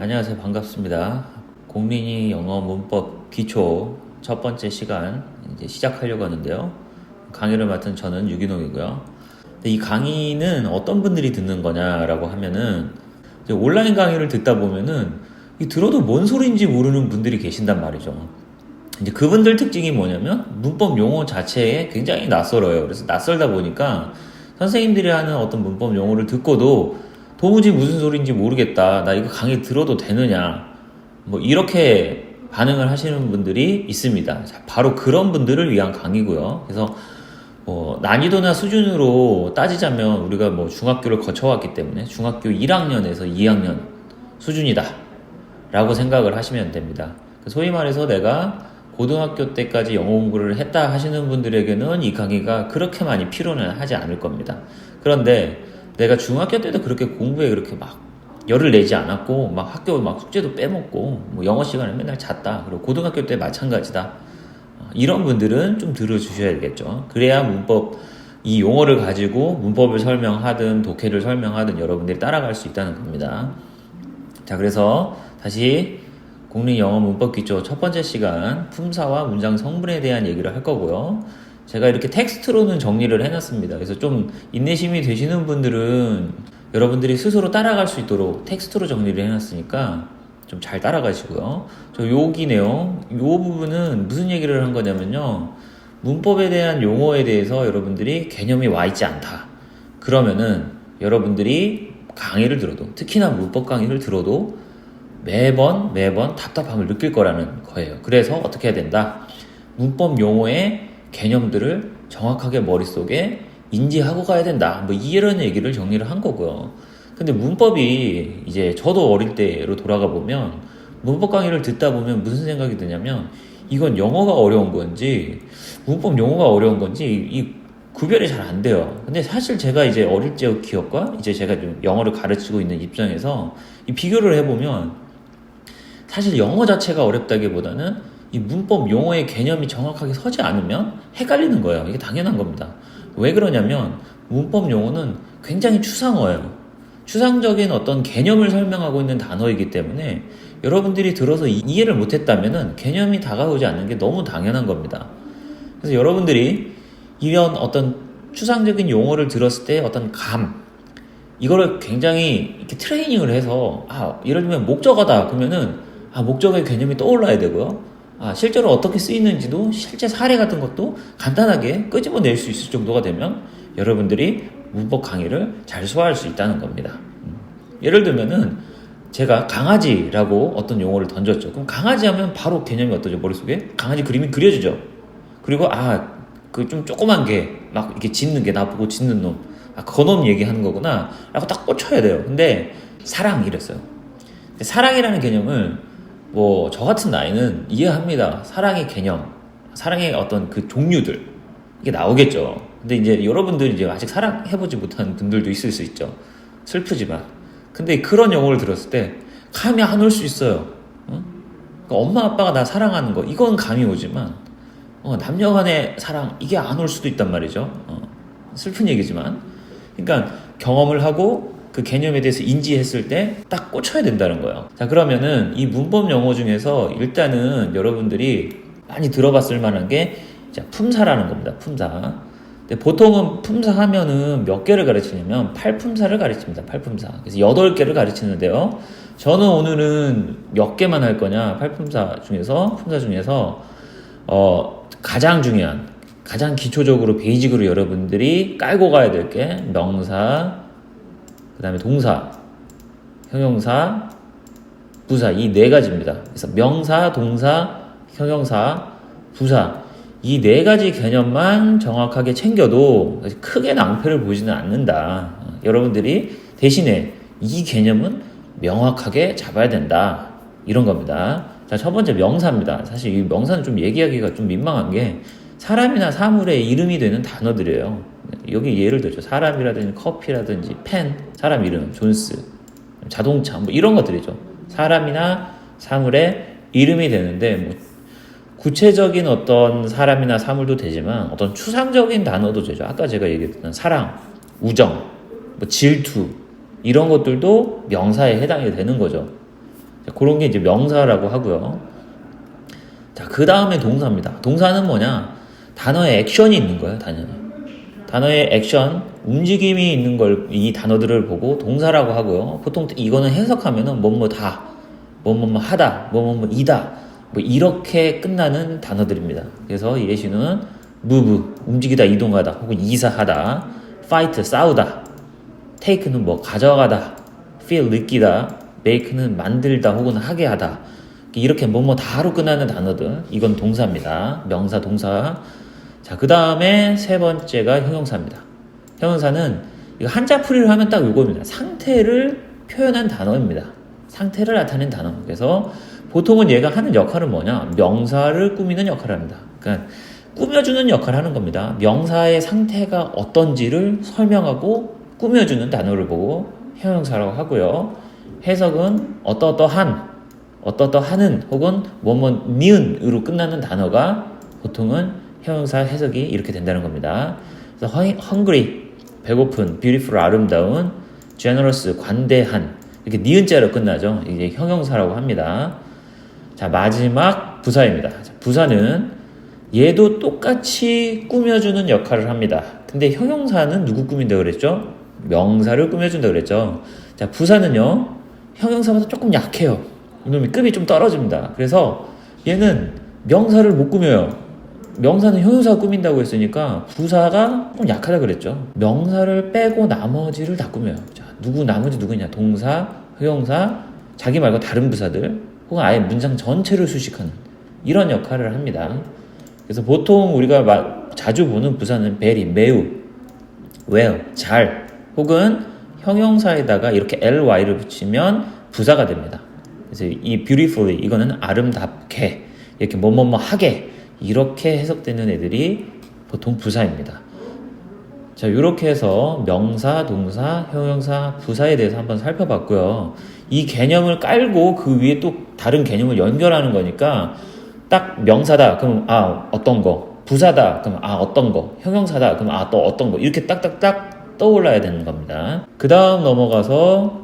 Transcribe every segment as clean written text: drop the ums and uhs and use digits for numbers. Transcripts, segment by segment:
안녕하세요. 반갑습니다. 공린이 영어 문법 기초 첫 번째 시간 이제 시작하려고 하는데요. 강의를 맡은 저는 유기농이고요. 근데 이 강의는 어떤 분들이 듣는 거냐라고 하면은 이제 온라인 강의를 듣다 보면은 이 들어도 뭔 소리인지 모르는 분들이 계신단 말이죠. 이제 그분들 특징이 뭐냐면 문법 용어 자체에 굉장히 낯설어요. 그래서 낯설다 보니까 선생님들이 하는 어떤 문법 용어를 듣고도 도무지 무슨 소리인지 모르겠다. 나 이거 강의 들어도 되느냐. 뭐 이렇게 반응을 하시는 분들이 있습니다. 자, 바로 그런 분들을 위한 강의고요. 그래서 뭐 난이도나 수준으로 따지자면 우리가 뭐 중학교를 거쳐왔기 때문에 중학교 1학년에서 2학년 수준이다 라고 생각을 하시면 됩니다. 소위 말해서 내가 고등학교 때까지 영어 공부를 했다 하시는 분들에게는 이 강의가 그렇게 많이 필요는 하지 않을 겁니다. 그런데 내가 중학교 때도 그렇게 공부에 그렇게 막 열을 내지 않았고 막 학교 막 숙제도 빼먹고 뭐 영어 시간에 맨날 잤다. 그리고 고등학교 때 마찬가지다. 이런 분들은 좀 들어주셔야겠죠. 그래야 문법 이 용어를 가지고 문법을 설명하든 독해를 설명하든 여러분들이 따라갈 수 있다는 겁니다. 자, 그래서 다시 공린 영어 문법 기초 첫 번째 시간 품사와 문장 성분에 대한 얘기를 할 거고요. 제가 이렇게 텍스트로는 정리를 해놨습니다. 그래서 좀 인내심이 되시는 분들은 여러분들이 스스로 따라갈 수 있도록 텍스트로 정리를 해놨으니까 좀 잘 따라가시고요. 저 여기 내용, 이 부분은 무슨 얘기를 한 거냐면요. 문법에 대한 용어에 대해서 여러분들이 개념이 와 있지 않다. 그러면은 여러분들이 강의를 들어도, 특히나 문법 강의를 들어도 매번 답답함을 느낄 거라는 거예요. 그래서 어떻게 해야 된다? 문법 용어의 개념들을 정확하게 머릿속에 인지하고 가야 된다. 뭐 이런 얘기를 정리를 한 거고요. 근데 문법이 이제 저도 어릴 때로 돌아가 보면 문법 강의를 듣다 보면 무슨 생각이 드냐면 이건 영어가 어려운 건지 문법 용어가 어려운 건지 이 구별이 잘 안 돼요. 근데 사실 제가 이제 어릴 적 기억과 이제 제가 좀 영어를 가르치고 있는 입장에서 이 비교를 해보면 사실 영어 자체가 어렵다기보다는 이 문법 용어의 개념이 정확하게 서지 않으면 헷갈리는 거예요. 이게 당연한 겁니다. 왜 그러냐면 문법 용어는 굉장히 추상어예요. 추상적인 어떤 개념을 설명하고 있는 단어이기 때문에 여러분들이 들어서 이해를 못했다면 개념이 다가오지 않는 게 너무 당연한 겁니다. 그래서 여러분들이 이런 어떤 추상적인 용어를 들었을 때 어떤 이거를 굉장히 이렇게 트레이닝을 해서 예를 들면 목적어다 그러면은 목적어의 개념이 떠올라야 되고요. 실제로 어떻게 쓰이는지도 실제 사례 같은 것도 간단하게 끄집어낼 수 있을 정도가 되면 여러분들이 문법 강의를 잘 소화할 수 있다는 겁니다. 예를 들면은 제가 강아지라고 어떤 용어를 던졌죠. 그럼 강아지 하면 바로 개념이 어떠죠? 머릿속에? 강아지 그림이 그려지죠. 그리고 그 좀 조그만 게 막 이렇게 짖는 게 나보고 짖는 놈. 그놈 얘기하는 거구나. 라고 딱 꽂혀야 돼요. 근데 사랑 이랬어요. 근데 사랑이라는 개념을 뭐 저 같은 나이는 이해합니다. 사랑의 개념, 사랑의 어떤 그 종류들 이게 나오겠죠. 근데 이제 여러분들이 이제 아직 사랑해보지 못한 분들도 있을 수 있죠. 슬프지만. 근데 그런 용어를 들었을 때 감이 안 올 수 있어요. 그러니까 엄마 아빠가 나 사랑하는 거 이건 감이 오지만 남녀간의 사랑 이게 안 올 수도 있단 말이죠. 슬픈 얘기지만. 그러니까 경험을 하고 그 개념에 대해서 인지했을 때 딱 꽂혀야 된다는 거예요. 자, 그러면은 이 문법 용어 중에서 일단은 여러분들이 많이 들어봤을 만한 게 품사라는 겁니다. 품사. 근데 보통은 품사 하면은 몇 개를 가르치냐면 8품사를 가르칩니다. 8품사. 그래서 8개를 가르치는데요. 저는 오늘은 몇 개만 할 거냐? 8품사 중에서 가장 중요한, 가장 기초적으로 베이직으로 여러분들이 깔고 가야 될 게 명사, 그 다음에 동사, 형용사, 부사 이 네 가지입니다. 그래서 명사, 동사, 형용사, 부사 이 네 가지 개념만 정확하게 챙겨도 크게 낭패를 보지는 않는다. 여러분들이 대신에 이 개념은 명확하게 잡아야 된다. 이런 겁니다. 자, 첫 번째 명사입니다. 사실 이 명사는 좀 얘기하기가 좀 민망한 게 사람이나 사물의 이름이 되는 단어들이에요. 여기 예를 들죠. 사람이라든지 커피라든지 펜, 사람 이름, 존스, 자동차 뭐 이런 것들이죠. 사람이나 사물의 이름이 되는데 뭐 구체적인 어떤 사람이나 사물도 되지만 어떤 추상적인 단어도 되죠. 아까 제가 얘기했던 사랑, 우정, 뭐 질투 이런 것들도 명사에 해당이 되는 거죠. 자, 그런 게 이제 명사라고 하고요. 자, 그 다음에 동사입니다. 동사는 뭐냐? 단어에 액션이 있는 거예요, 단어에 액션, 움직임이 있는 걸, 이 단어들을 보고 동사라고 하고요. 보통 이거는 해석하면은 뭐뭐다, 뭐뭐뭐 하다, 뭐뭐뭐 이다, 뭐 이렇게 끝나는 단어들입니다. 그래서 예시는 move, 움직이다, 이동하다, 혹은 이사하다, fight, 싸우다, take는 뭐 가져가다, feel, 느끼다, make는 만들다 혹은 하게 하다. 이렇게 뭐뭐 다로 끝나는 단어들, 이건 동사입니다. 명사, 동사. 자, 그 다음에 세 번째가 형용사입니다. 형용사는 이거 한자풀이를 하면 딱 이겁니다. 상태를 표현한 단어입니다. 상태를 나타낸 단어. 그래서 보통은 얘가 하는 역할은 뭐냐? 명사를 꾸미는 역할을 합니다. 그러니까 꾸며주는 역할을 하는 겁니다. 명사의 상태가 어떤지를 설명하고 꾸며주는 단어를 보고 형용사라고 하고요. 해석은 어떠하는 혹은 뭐뭐 니은으로 끝나는 단어가 보통은 형용사 해석이 이렇게 된다는 겁니다. 그래서 hungry, 배고픈, beautiful, 아름다운, generous, 관대한, 이렇게 니은자로 끝나죠. 이게 형용사라고 합니다. 자, 마지막 부사입니다. 자, 부사는 얘도 똑같이 꾸며주는 역할을 합니다. 근데 형용사는 누구 꾸민다고 그랬죠? 명사를 꾸며준다고 그랬죠. 자, 부사는요, 형용사보다 조금 약해요. 이놈이 급이 좀 떨어집니다. 그래서 얘는 명사를 못 꾸며요. 명사는 형용사가 꾸민다고 했으니까 부사가 좀 약하다 그랬죠. 명사를 빼고 나머지를 다 꾸며요. 자, 나머지 누구냐? 동사, 형용사, 자기 말고 다른 부사들, 혹은 아예 문장 전체를 수식하는 이런 역할을 합니다. 그래서 보통 우리가 자주 보는 부사는 very, 매우, well, 잘, 혹은 형용사에다가 이렇게 ly를 붙이면 부사가 됩니다. 그래서 이 beautifully, 이거는 아름답게, 이렇게 뭐뭐뭐 하게, 이렇게 해석되는 애들이 보통 부사입니다. 자, 이렇게 해서 명사, 동사, 형용사, 부사에 대해서 한번 살펴봤고요. 이 개념을 깔고 그 위에 또 다른 개념을 연결하는 거니까 딱 명사다, 그럼 어떤 거, 부사다, 그럼 어떤 거, 형용사다, 그럼 또 어떤 거, 이렇게 딱딱딱 떠올라야 되는 겁니다. 그 다음 넘어가서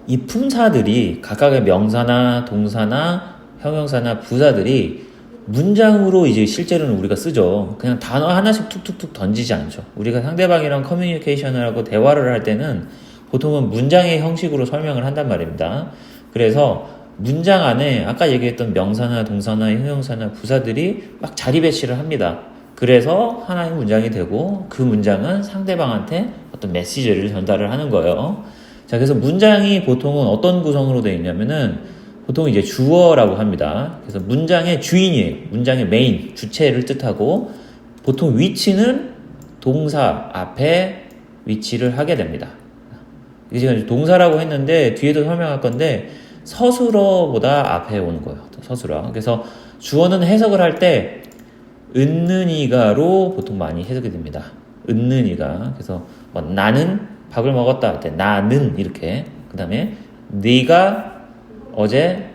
이 품사들이 각각의 명사나 동사나 형용사나 부사들이 문장으로 이제 실제로는 우리가 쓰죠. 그냥 단어 하나씩 툭툭툭 던지지 않죠. 우리가 상대방이랑 커뮤니케이션을 하고 대화를 할 때는 보통은 문장의 형식으로 설명을 한단 말입니다. 그래서 문장 안에 아까 얘기했던 명사나 동사나 형용사나 부사들이 막 자리 배치를 합니다. 그래서 하나의 문장이 되고 그 문장은 상대방한테 어떤 메시지를 전달을 하는 거예요. 자, 그래서 문장이 보통은 어떤 구성으로 되어 있냐면은 보통 이제 주어라고 합니다. 그래서 문장의 주인이에요. 문장의 메인, 주체를 뜻하고 보통 위치는 동사 앞에 위치를 하게 됩니다. 이제 동사라고 했는데 뒤에도 설명할 건데 서술어보다 앞에 오는 거예요. 서술어. 그래서 주어는 해석을 할 때 은는이가로 보통 많이 해석이 됩니다. 은는이가. 그래서 뭐 나는 밥을 먹었다 할 때 나는 이렇게. 그 다음에 네가 어제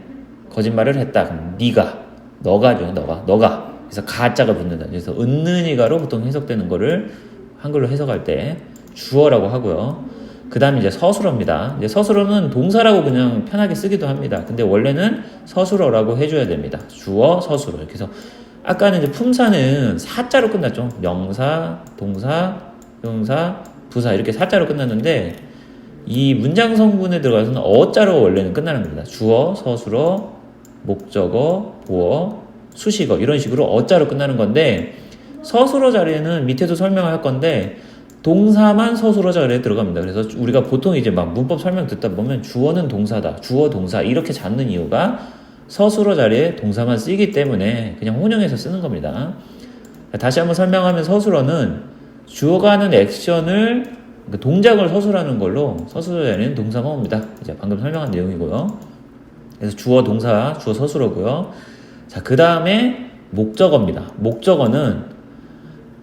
거짓말을 했다. 그럼 네가, 너가죠. 너가. 그래서 가자가 붙는다. 그래서 은는이가로 보통 해석되는 거를 한글로 해석할 때 주어라고 하고요. 그 다음에 이제 서술어입니다. 이제 서술어는 동사라고 그냥 편하게 쓰기도 합니다. 근데 원래는 서술어라고 해줘야 됩니다. 주어, 서술어. 그래서 아까는 이제 품사는 사자로 끝났죠. 명사, 동사, 형용사, 부사 이렇게 사자로 끝났는데 이 문장 성분에 들어가서는 어자로 원래는 끝나는 겁니다. 주어, 서술어, 목적어, 보어, 수식어 이런 식으로 어자로 끝나는 건데 서술어 자리에는 밑에도 설명을 할 건데 동사만 서술어 자리에 들어갑니다. 그래서 우리가 보통 이제 막 문법 설명 듣다 보면 주어는 동사다, 주어 동사 이렇게 잡는 이유가 서술어 자리에 동사만 쓰이기 때문에 그냥 혼용해서 쓰는 겁니다. 다시 한번 설명하면 서술어는 주어가 하는 액션을 동작을 서술하는 걸로 서술어 자리에는 동사만 옵니다. 이제 방금 설명한 내용이고요. 그래서 주어 동사, 주어 서술어고요. 자, 그 다음에 목적어입니다. 목적어는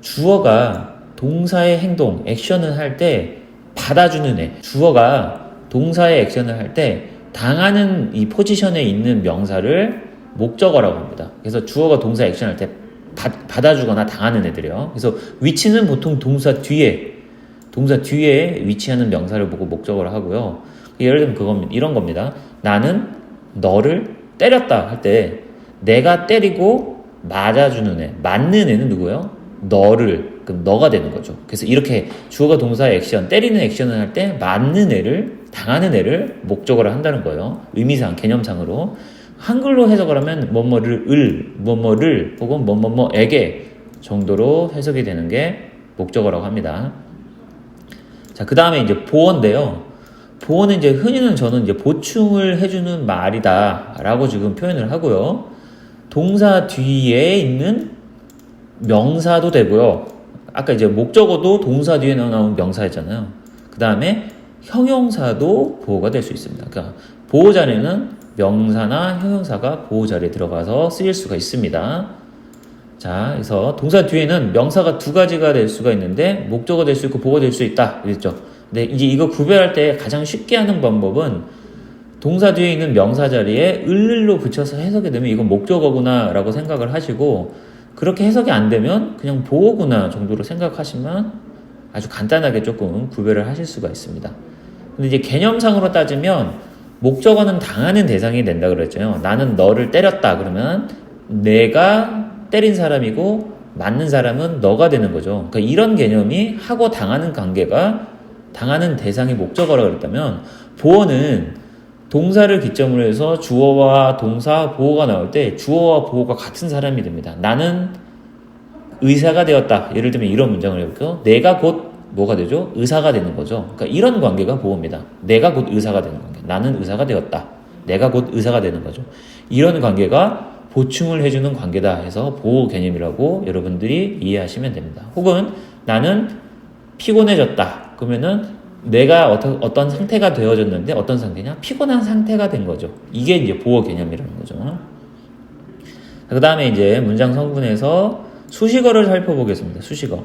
주어가 동사의 행동, 액션을 할 때 받아주는 애. 주어가 동사의 액션을 할 때 당하는 이 포지션에 있는 명사를 목적어라고 합니다. 그래서 주어가 동사 액션할 때 받아주거나 당하는 애들이요. 그래서 위치는 보통 동사 뒤에 위치하는 명사를 보고 목적어를 하고요. 예를 들면 이런 겁니다. 나는 너를 때렸다 할 때 내가 때리고 맞아주는 애, 맞는 애는 누구예요? 너를, 그럼 너가 되는 거죠. 그래서 이렇게 주어가 동사의 액션, 때리는 액션을 할 때 맞는 애를, 당하는 애를 목적어로 한다는 거예요. 의미상, 개념상으로. 한글로 해석을 하면 뭐뭐를 혹은 뭐뭐뭐에게 정도로 해석이 되는 게 목적어라고 합니다. 자, 그 다음에 이제 보어인데요. 보어는 이제 흔히는 저는 이제 보충을 해주는 말이다 라고 지금 표현을 하고요. 동사 뒤에 있는 명사도 되고요. 아까 이제 목적어도 동사 뒤에 나오는 명사였잖아요. 그 다음에 형용사도 보어가 될 수 있습니다. 그러니까 보어 자리는 명사나 형용사가 보어 자리에 들어가서 쓰일 수가 있습니다. 자, 그래서 동사 뒤에는 명사가 두 가지가 될 수가 있는데 목적어 될 수 있고 보어가 될 수 있다 그랬죠. 근데 이제 이거 구별할 때 가장 쉽게 하는 방법은 동사 뒤에 있는 명사 자리에 을로 붙여서 해석이 되면 이건 목적어구나 라고 생각을 하시고, 그렇게 해석이 안 되면 그냥 보어구나 정도로 생각하시면 아주 간단하게 조금 구별을 하실 수가 있습니다. 근데 이제 개념상으로 따지면 목적어는 당하는 대상이 된다 그랬죠. 나는 너를 때렸다 그러면 내가 때린 사람이고 맞는 사람은 너가 되는 거죠. 그러니까 이런 개념이 하고 당하는 관계가 당하는 대상이 목적어라고 그랬다면, 보어는 동사를 기점으로 해서 주어와 동사, 보어가 나올 때 주어와 보어가 같은 사람이 됩니다. 나는 의사가 되었다. 예를 들면 이런 문장을 해볼게요. 내가 곧 뭐가 되죠? 의사가 되는 거죠. 그러니까 이런 관계가 보어입니다. 내가 곧 의사가 되는 관계. 나는 의사가 되었다. 내가 곧 의사가 되는 거죠. 이런 관계가 보충을 해주는 관계다 해서 보호 개념이라고 여러분들이 이해하시면 됩니다. 혹은 나는 피곤해졌다. 그러면은 내가 어떤 상태가 되어졌는데 어떤 상태냐? 피곤한 상태가 된 거죠. 이게 이제 보호 개념이라는 거죠. 그 다음에 이제 문장 성분에서 수식어를 살펴보겠습니다. 수식어.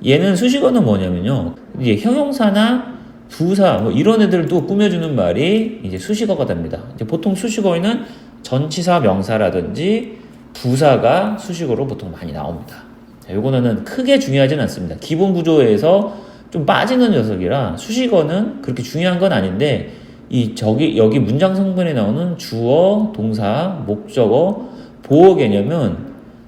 얘는 수식어는 뭐냐면요. 이제 형용사나 부사 뭐 이런 애들도 꾸며주는 말이 이제 수식어가 됩니다. 이제 보통 수식어에는 전치사 명사라든지 부사가 수식어로 보통 많이 나옵니다. 요거는 크게 중요하진 않습니다. 기본 구조에서 좀 빠지는 녀석이라 수식어는 그렇게 중요한 건 아닌데, 여기 문장 성분에 나오는 주어, 동사, 목적어, 보어 개념은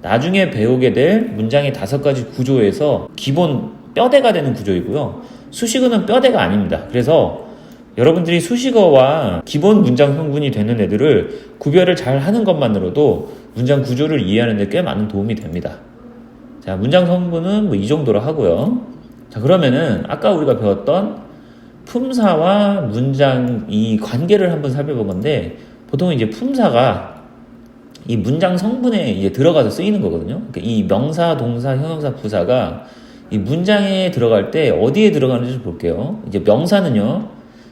나중에 배우게 될 문장의 5가지 구조에서 기본 뼈대가 되는 구조이고요. 수식어는 뼈대가 아닙니다. 그래서 여러분들이 수식어와 기본 문장 성분이 되는 애들을 구별을 잘 하는 것만으로도 문장 구조를 이해하는 데 꽤 많은 도움이 됩니다. 자, 문장 성분은 뭐 이 정도로 하고요. 자, 그러면은 아까 우리가 배웠던 품사와 문장 이 관계를 한번 살펴본 건데, 보통 이제 품사가 이 문장 성분에 이제 들어가서 쓰이는 거거든요. 그러니까 이 명사, 동사, 형용사, 부사가 이 문장에 들어갈 때 어디에 들어가는지 좀 볼게요. 이제 명사는요,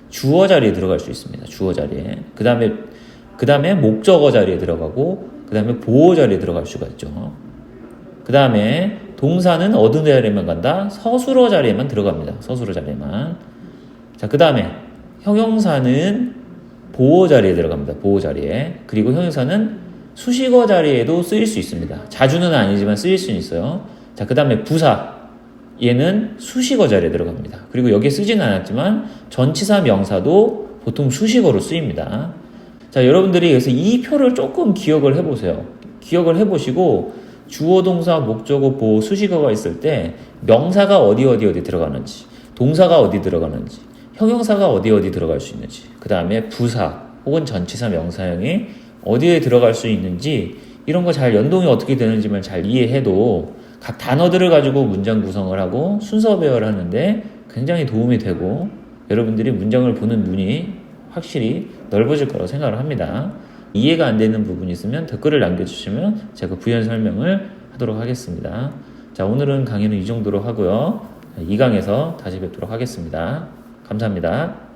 주어 자리에 들어갈 수 있습니다. 주어 자리에. 그 다음에 목적어 자리에 들어가고, 그 다음에 보어 자리에 들어갈 수가 있죠. 그 다음에 동사는 어느 자리에만 간다? 서술어 자리에만 들어갑니다. 서술어 자리에만. 자, 그 다음에 형용사는 보어 자리에 들어갑니다. 보어 자리에. 그리고 형용사는 수식어 자리에도 쓰일 수 있습니다. 자주는 아니지만 쓰일 수는 있어요. 자, 그 다음에 부사. 얘는 수식어 자리에 들어갑니다. 그리고 여기에 쓰지는 않았지만 전치사 명사도 보통 수식어로 쓰입니다. 자, 여러분들이 그래서 이 표를 조금 기억을 해보세요. 기억을 해보시고 주어, 동사, 목적어, 보어, 수식어가 있을 때 명사가 어디 들어가는지, 동사가 어디 들어가는지, 형용사가 어디 들어갈 수 있는지, 그 다음에 부사 혹은 전치사 명사형이 어디에 들어갈 수 있는지, 이런 거 잘 연동이 어떻게 되는지만 잘 이해해도 각 단어들을 가지고 문장 구성을 하고 순서 배열을 하는데 굉장히 도움이 되고, 여러분들이 문장을 보는 눈이 확실히 넓어질 거라고 생각을 합니다. 이해가 안 되는 부분이 있으면 댓글을 남겨주시면 제가 부연 설명을 하도록 하겠습니다. 자, 오늘은 강의는 이 정도로 하고요. 2강에서 다시 뵙도록 하겠습니다. 감사합니다.